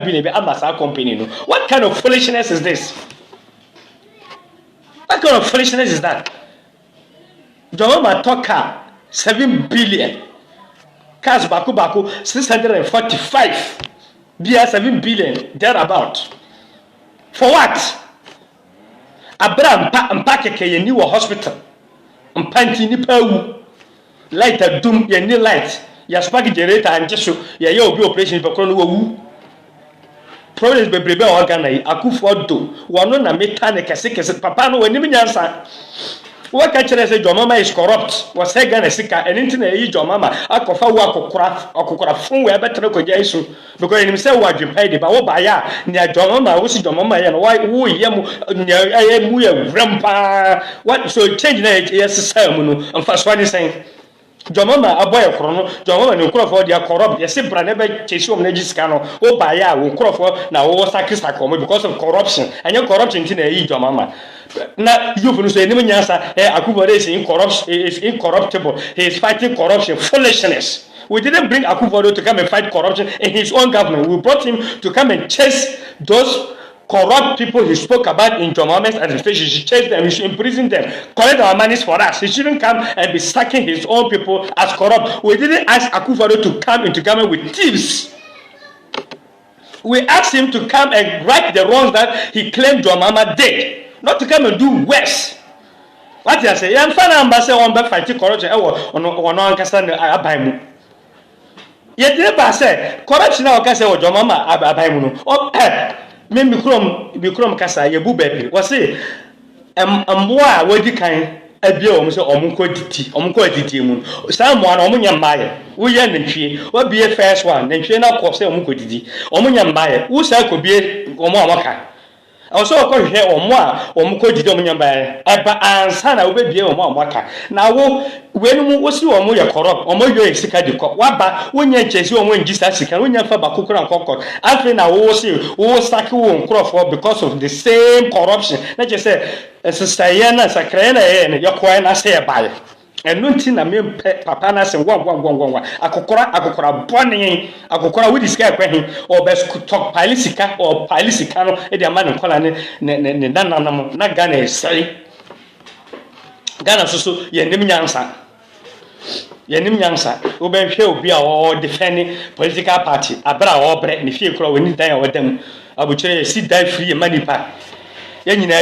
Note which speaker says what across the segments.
Speaker 1: Amasa company. What kind of foolishness is this? What kind of foolishness is that? Jomama talk car 7 billion. Cars baku 645. Bia 7 billion thereabout. For what? Abra mpa keke ye ni wo hospital. Mpa nti ni pa wu. Light adum ye ni light. Ya spark generator anje so ye ye obi operation pe kro no wu. Problems bebrebe organ yi akufo do wono na meta ne kese papa no wani nyansa. What can you say? Your mama is corrupt. Was say Ghana sika anything na your mama akofa wo akokora fun we betre ko jai so because him say what you pay the ba wo ba ya na your mama wo si your mama ya no why wo ye mu ya mu ya rampa what so change na yes say mu no amfa so ani say your mama aboy koro no your mama no koro for dia corrupt yes bra na be chesi om na gisika no wo ba ya wo koro for na wo sacrifice ko because of corruption and your corruption tin na your mama. Now you feel say any answer Akufo-Addo is incorruptible. He is fighting corruption, foolishness. We didn't bring Akufo-Addo to come and fight corruption in his own government. We brought him to come and chase those corrupt people he spoke about in John Mohammed's administration. He should chase them, he should imprison them, collect our monies for us. He shouldn't come and be sacking his own people as corrupt. We didn't ask Akufo-Addo to come into government with thieves. We asked him to come and right the wrongs that he claimed John Mahama did. Not to come and do worse. What I say, I'm fan ambassador on back fighting corruption or no understand Abaimu. Yet never say corruption or Cassa or Jomama Abaimu. Oh, me Mikrom Cassa, ye booby. Was say, moi, what you kind. Ebio so omunko diti mu someone omunya mbaye wo ye nantwie wo be first one nantwie na ko se omunko didi omunya mbaye wo sa ko be omo amaka also ko hwe omo a omunko didi omunya mbaye eba ansa na wo be bie omo amaka na wo wenu wo si omo ye corrupt omo yo sika di ko waba wo nya nchesi omo ngisa sika wo nya fa bakokora nkokko afre na wo si wo saki wo nkrofo because of the same corruption na je say Sayana Sakrena your coin I say about and nothing I mean papa na say one akokora bonny akokora with this guy or best talk palisika or palisicano e the man call ne na Ghana say Ghana so ye nim nyansa wo ben hwe obi a o defending political party abra o bre ne fie kro woni dan wadam abuchere si dan free manipa yanyina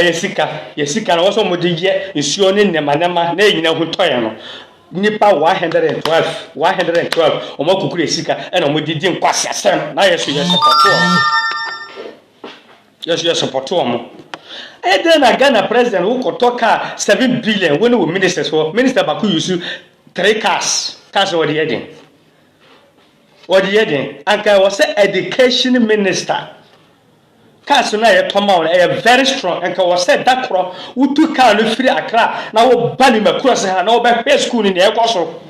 Speaker 1: yesika na woso modije nsuo ne nemanema na yanyina hu toye no nipa 112 omakukuru esika na omodidi nkwase asem na yeso support omo eden na Ghana president who kotoka 7 billion when we ministers for minister baku use 3 cars what the heading anka was education minister cars na ye toma on very strong and was said that kro utu car no free Accra na wo bani makuro se ha na wo be hwe school ni e koso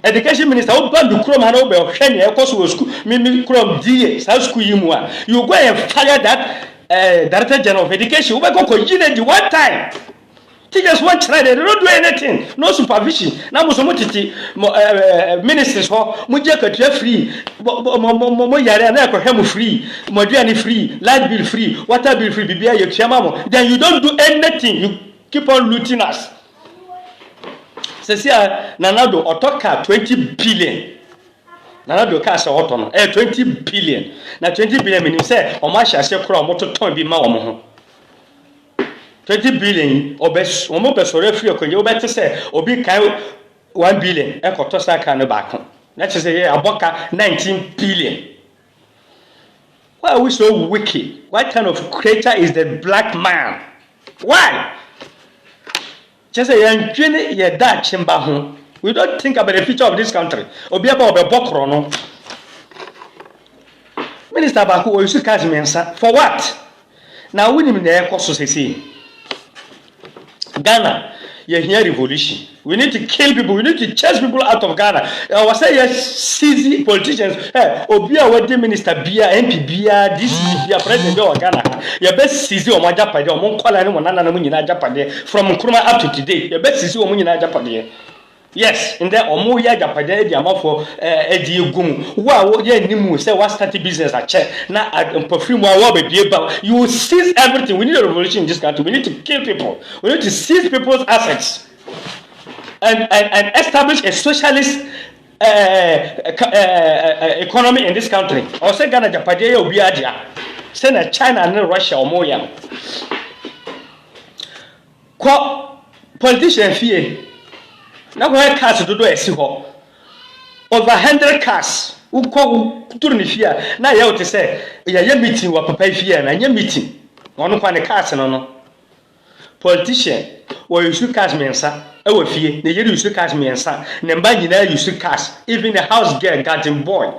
Speaker 1: education minister wo bani kro ma na wo be hwe ni e koso school mi kro die sa school yi mu a you go and fire that director general of education wo be go the one time teachers want try they don't do anything no supervision na mo so mo titi ministers ho mo je katua free mo yare na ko hwe free mo aduane free light bill free water bill free bibia ye tuama mo then you don't do anything you keep on looting us sesia nanado otoka 20 billion nanado ka se otono 20 billion na 20 billion menim say o ma hya se kro mo toton bi ma wo mo ho 20 billion obes omo pesore free okonye obete say obi kan 1 billion ekoto saka no baako na che say aboka 19 billion. Why are we so wicked? What kind of creature is the black man? Why? Just say yanjene ye da chimba ho. We don't think about the future of this country. Obi aba obebokro no. Minister Baku o yusu cash mensa for what? Now we need na ekoso sesi. Ghana, you hear revolution. We need to kill people. We need to chase people out of Ghana. I was saying, yes, seize politicians. Hey, Obia, what minister, Bia, MP, Bia, this Bia, president of Ghana. You best seize your Japade, or Moncola, and Monana Munina Japade, from Nkrumah up to today. You best seize your Munina Japade. Yes, in there or more yaga pada the amount for edi gum. Wow, yeah, nimu say what start business at check. Now perfume what be about. You will seize everything. We need a revolution in this country. We need to kill people. We need to seize people's assets and establish a socialist economy in this country. Or say Ghana Japadia will be Adia. Send a China and Russia or more young. Politician fear. Now where cars to do a see over 100 cars. Who call to fear? Now you have to say, yeah, meeting what papa fear and your meeting. One find a cars and no politician or you should cast me and son. Oh, fear, the year you should cast me and son. Nembany now you should cast. Even a house girl, garden boy,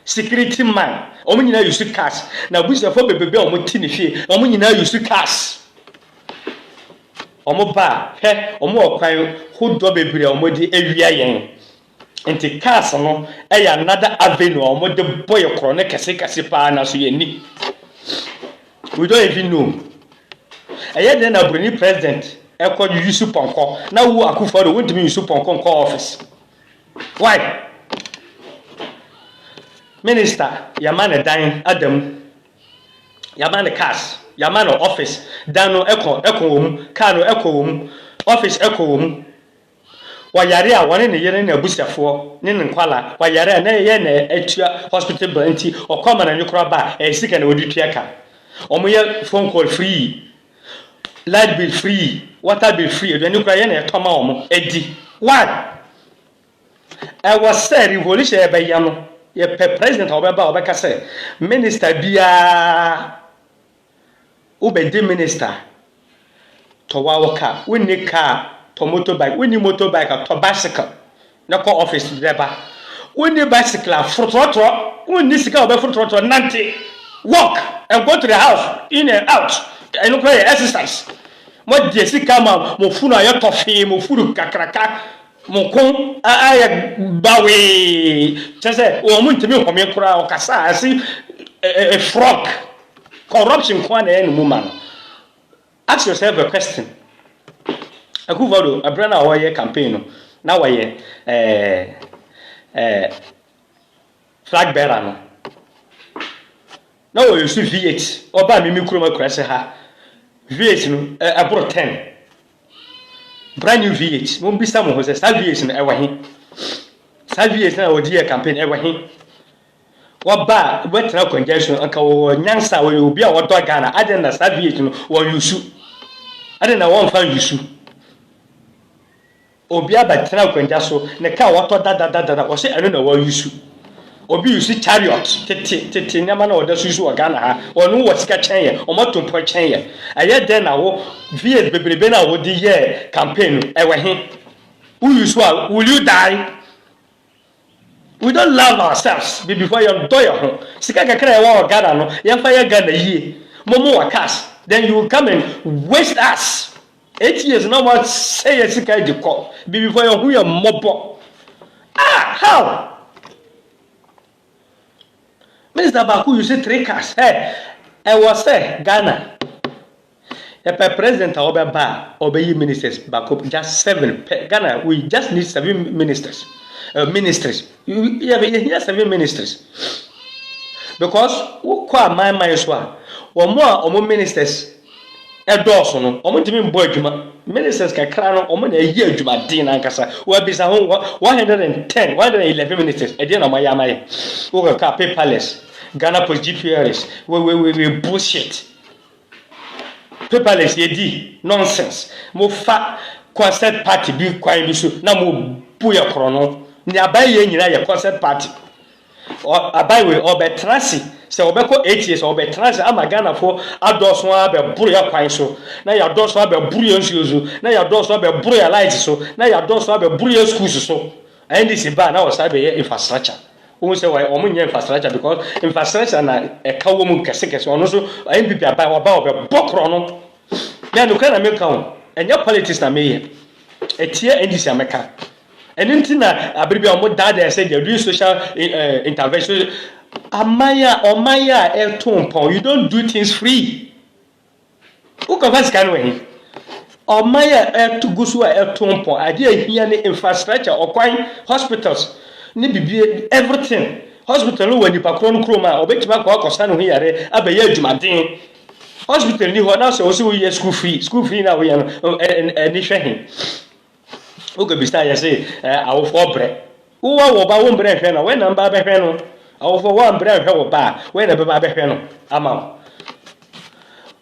Speaker 1: security man. Only now you should cast. Now, which the phobia baby or mutiny fear. Only now you should cast. Omo ba he omo okwan hodo bebre omo di awia yen enti cars no another avenue omo de boy kro ne kese pa na so yeni we don't even know then na Bruni president use ponko na wo akufo want me use ponko nko office why minister yamane dan adam yamane cars Yamano office, Dano Echo wom, Kano Echo wom, office Echo wom. Wayaria, one in a year in a booster for Nin Kuala, Wayara, Nayana, Etia hospital blanty, or common and Yukraba, a sick and Odutiaka. Omoya phone call free, light bill free, water bill free, then Ukraine, Tomom, Eddie. What? I was said revolution by Yamo, a president of Baba say, Minister Bia. Ube the minister to wawaka we need car to motorbike we need motorbike to bicycle na ko office driver we need bicycle frotro we need sika obe frotro nanti walk and go to the house in and out and no play exercise mo die sika ma mo funu ayo tofi mo furu kakraka mo kon aya bawe chese o mo ntimi home kura o kasa asi a frog. Corruption kwana any woman. Ask yourself a question. Akuvado a brand away campaign. Now I flag bearer no. Now you see V8. Oba mi kuruma krese ha. V8 no abro 10. Brand new V8. Mo bisa mo ho say V8 no ewa hin. V8 na odi campaign ewa hin. Waba wetra congestion anka wo nyansa wo obi a wodo Ghana aden na savage no wo yusu aden na won fa yusu obi abatra congestion ne ka woto dada wo se eno na wo yusu obi yusu chariot tete nyama na woda susu wo Ghana ha wonu wo sika chen ye o moto mpo chen ye aye den na wo vs bebrebe na wo di ye campaign ewe he who yusu will you die? We don't love ourselves before you do your home. Sika kakra wa Ghana no, yamfa ya Ghana yie. Momo wa cash. Then you will come and waste us. 8 years now what say sika di call. Before you who your mobo. How? Minister Baku you say 3 cars. Hey, I was say Ghana. If a president obey ministers Baku just 7. Ghana we just need 7 ministers. Ministries. You have 7 ministries. Because who kwa my swa or more ministers a dorsal no or to boy ministers can crown or a year to my din and cassa will be some 110 111 ministers a dinner my yamai who will car paperless Ghana post GPRS we bullshit paperless ye nonsense mo fat concert party be quite bisu na mo puya chrono ni abaye nyina ye concert party or abaye obetrasi se obeko 8 years obetrasi amagana for adoso abe buru ya kwan so na ya adoso abe buru ya nsuozo na ya adoso abe buru ya light so na ya adoso abe buru ya schools so and this ba na was abe infrastructure who say why omunye infrastructure because infrastructure na e kawo mu kese ono so MPP abaye obe bokro no na no kana me kawo enya politics na me etie ndisi ameka and na abribi omo dada say they do social intervention amaya eton pon you don't do things free who can pass can we Omaya to Gusua El Tompo, idea here infrastructure or quite hospitals, Nibi everything. Hospital when you pakron chroma, or bet back walk or stand here, Abbey Jumadin. Hospital ni hɔ na sɛ ɔsɛ woyɛ school fee na woyɛ no ɛni hwɛ he woga bisa yɛ sɛ awofoɔ brɛ wowɔ wɔ ba wo mbrɛ hwɛ no wɛna mba bɛhwɛ no awofoɔ wo mbrɛ hwɛ wɔ ba wɛna bɛba bɛhwɛ no ama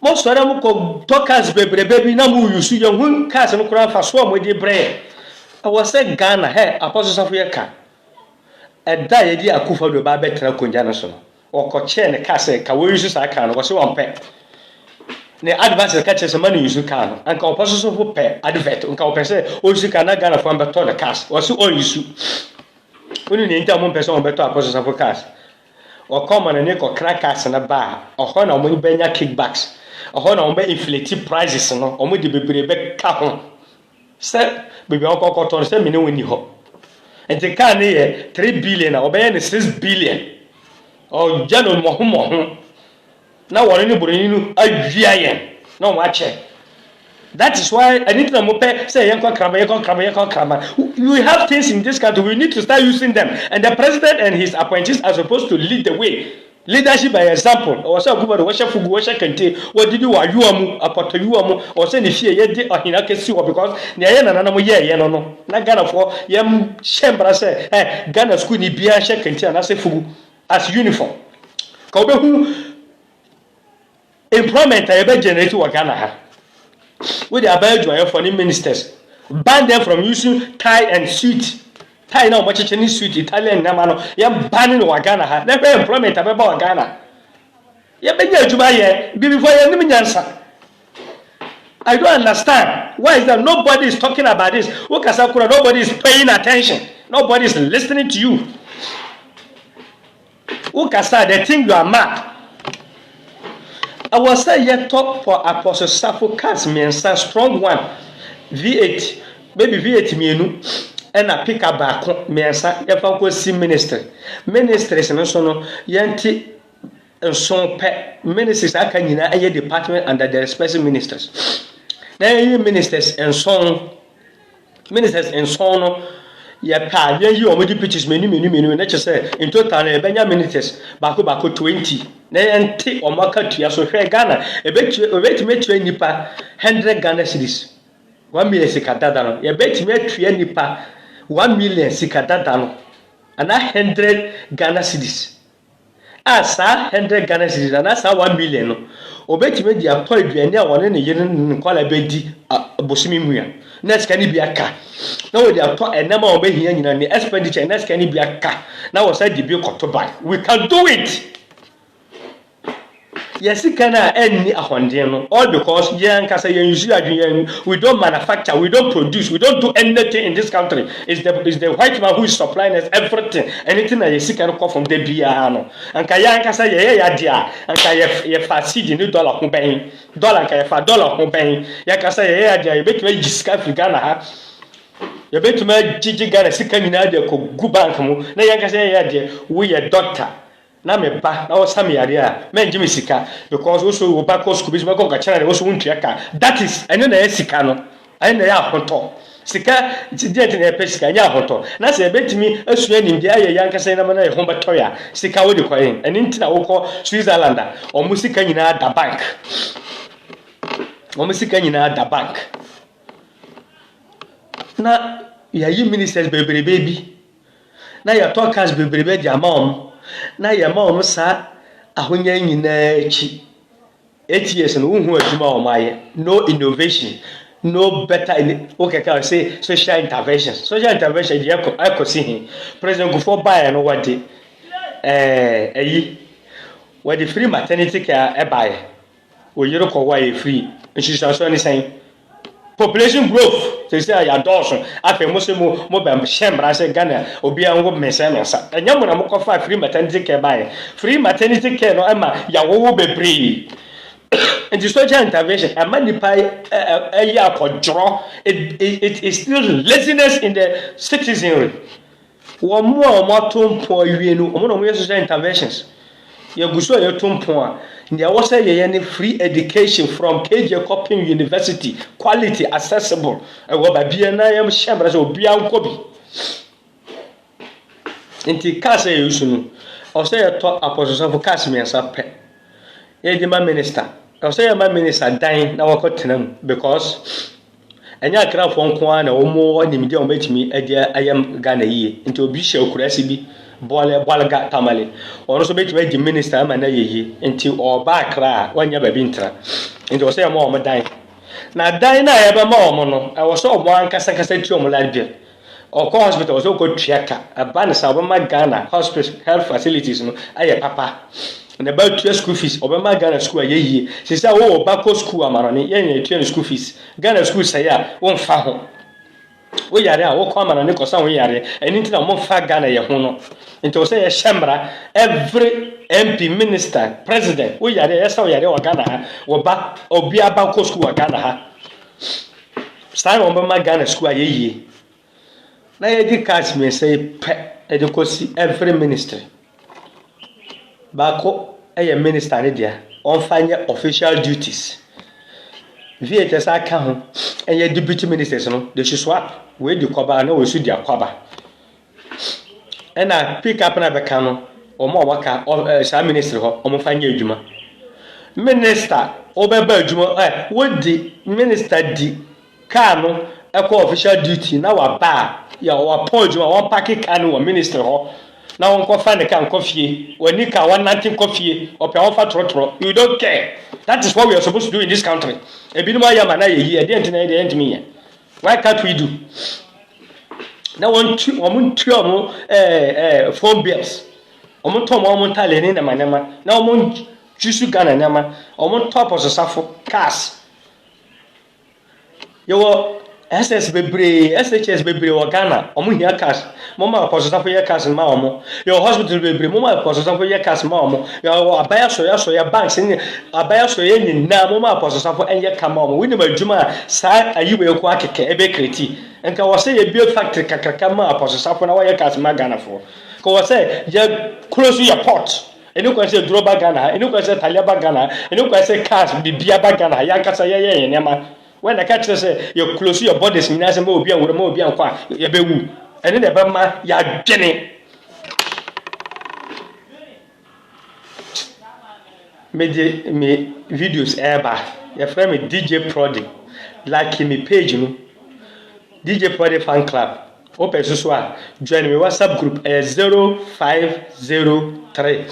Speaker 1: mo sɔre mo kɔ tɔkas bebrebe bi na mo yusu yɛ hu cars no koraa fa so a mo de brɛ ɛwɔ sɛ Ghana apɔsosafo yɛ ka ɛda yɛ di Akufo do ba bɛtena konja no so no ɔkɔkyɛ ne ka sɛ ka wo yusu saa ka no wɔ sɛ wɔn pɛ ne advert ka kyerɛ sɛ ma no yusu car no anka ɔpɔsosafo pɛ advert anka ɔpɛ sɛ ɔyusu car na Ghana fo ambɛtɔ ne cars wɔ sɛ ɔyusu woni ne nta mo pɛ sɛ ɔbɛtɔ apɔsosafo cars ɔkɔma ne kɔkra cars na ba ɔhɔ na ɔmo bɛnya kickbacks ɔhɔ na ɔmo bɛ inflate prices no ɔmo de bebree bɛka ho sɛ bebi ɔkɔkɔtɔ no sɛ mene woni hɔ nti car ne yɛ 3 billion a ɔbɛyɛ ne 6 billion ɔgya no mɔho na wɔre ne boroni no awia yɛn na ɔmo akyɛ. That is why I need to say we have things in this country, we need to start using them, and the president and his appointees are supposed to lead the way. Leadership by example. Or say Kuba washa fugu washa kente. What did you ayuamu apoto yuamu or say ni fie yedi ahina kesi wa because ni ayena na mo ye no. Na Ghana for yem shembra say Ghana school ni bia she kente and say fugu as uniform. Ka obehu employment ebe generate wa Ghana ha. With the Abel for the ministers, ban them from using tie and suit. Tie now much Chinese suit, Italian Namano, Yam banning Wagana, never employment about Ghana. Yabenya Jubaye, before you answer. I don't understand. Why is that nobody is talking about this? Ukasakura, nobody is paying attention. Nobody is listening to you. Ukasa, they think you are mad. I was say yet talk for Apostle Safo cars mensa strong one V8 maybe V8 mienu and a pick up back mensa if I go see ministry no so no yanti son pet ministers aka nyina aye department under the special ministers na ministers and son no ya pa ya yi omo pitches menu na che say in total na benya ministers bako 20 na ente omaka tua so hwe Ghana ebetime tua nipa 100 Ghana cedis 1 million sikadada no ya betime tua nipa 1 million sikadada no ana 100 Ghana cedis asa 100 Ghana cedis ana sa 1 million no obetime di atọ aduane a wone ne yene nkwala bedi bosimi muya na sika ni bi aka na we di atọ enema obehia nyina ne expenditure na sika ni bi aka na wo say di bi koto buy we can do it. Yes, can any ahondino all because young Casa we don't manufacture, we don't produce, we don't do anything in this country. It's the white man who is supplying us everything. Anything that you can call from the Biano. And Kayan Casa ya dia and Kaya facid in $1 company. Dollar company. Yakasa ya dia, you bet me discover Ghana. You bet me Gigi Ghana sick in idea could go bank. Na Yakasa ya dia, we a doctor. Na me ba na osame yare a men gimi sika because also wo ba ko school bi ko ka chana also wontua ka that is ene na sika no ene na ya hoto sika jet na pe sika nya hoto na se betimi asua nim dia ye yanka se na ma na ye ho beto ya sika wo de koyin ene ntina wo ko Switzerland o mu sika nyina da bank na ya yi ministers bebrebe bi na ya talkers bebrebe di amount na ya ma omo sa ahonya nyina echi 8 years no hu adwuma o maye no innovation no better okay can say social intervention dey ekosi hin president Gufo buy no wade wade free maternity care e buy o yero ko why free institution ni say population growth they say ya dawson afi mo se mo be shembra se Ghana obi an wo mensa enya mo na mo ko fa free maternity care buy free maternity care no ema ya wo bebre and the social intervention amanipa ya kodro it is still laziness in the citizenry wo mo tompo awie no mo no mo social interventions ya guso ya tompo a nea wɔ sɛ yɛyɛ ne free education from KJ Coping University quality accessible ɛwɔ baabia na yɛm hyɛ mmara sɛ obia nkɔ bi nti cars a yɛusu no ɔsɛ yɛtɔ apɔsosɔfo cars mmiɛnsa pɛ yɛde ma minister ɔsɛ yɛ ma minister dan na wɔkɔ tena mu because ɛnyɛ akrafoɔ nko ara na wɔn nimdeɛ a wɔbɛtumi de ayɛ Ghana yie nti obi hyɛ okurasi bi bɔlga tamale ɔno nso bɛtumi adi minister ama na yɛ yie nti ɔba akra a wɔnyɛ baabi ntra nti ɔsɛ yɛ ma wɔn dan na dan na yɛbɛma wɔn no ɛwɔ sɛ wɔn ankasa ti wɔn life bill ɔkɔ hospital ɔsɛ ɔkɔ tua ka ɛba ne sa ɔbɛma Ghana hospital health facilities no ayɛ papa na ba tua school fees obema Ghana school ayeye sisa wo ba ko school amarone ye tua school fees Ghana school say a wo mfa ho wo yare a wo ko amarone ko sa wo yare eni ntina mo mfa Ghana ye ho no nti wo say ye shemra every MP minister president wo yare ye sa wo yare wa Ghana wo ba obi aba ko school wa Ghana ha sai wo ma Ghana school ayeye na ye di cash me say pe e de ko si every ministry Bako a minister ne dia on find official duties. VHS aka ho and deputy ministers no they should swap we the kwaba na we should dia kwaba. And I pick up na beka no omo waka sa ministry ho omo fanya adwuma. Minister obeba adwuma we the minister di car no ekọ official duty na wa ba ya wa pon adwuma wa pack car no ministry ho. Now on coffee and can coffee when you can 119 coffee or trotro, you don't care. That is what we are supposed to do in this country. A bit more yamana here, the end me. Why can't we do? Now on two phone bills. On top of talent in the manama. Now on Jusu Ghana nama. On top of the Safo cars. You SS SHS bebre wa Ghana omo hia cash mama apostle for your cash ma omo your hospital bebre mama apostle for your cash ma omo your abaya so ya banks ni abaya so ye ni na mama apostle for enye kama omo we ni madwuma sa ayiwe ko akeke ebe kreti enka wo say ye bio factory kakraka ma apostle for na wa ye cash ma Ghana for ko wo say ye close your port enu ko say droba Ghana enu ko say taliaba Ghana enu ko say cash bibia ba Ghana ya nkasa ye nema when the catcher say you close your bodies, you know, more be and more be and qua, you be woo, and then the Bama ya Jenny. Me videos ever, your friend me DJ Prodi, like me page, you know, DJ Prodi fan club. Open so join me WhatsApp group 0503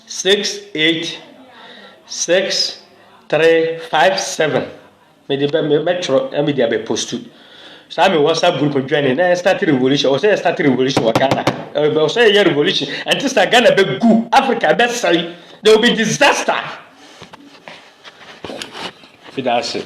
Speaker 1: 686357. Me metro media be post so I'm WhatsApp group joining na start revolution or say start revolution wa Ghana or say a revolution and this Ghana be go Africa be sorry there will be disaster. That's it.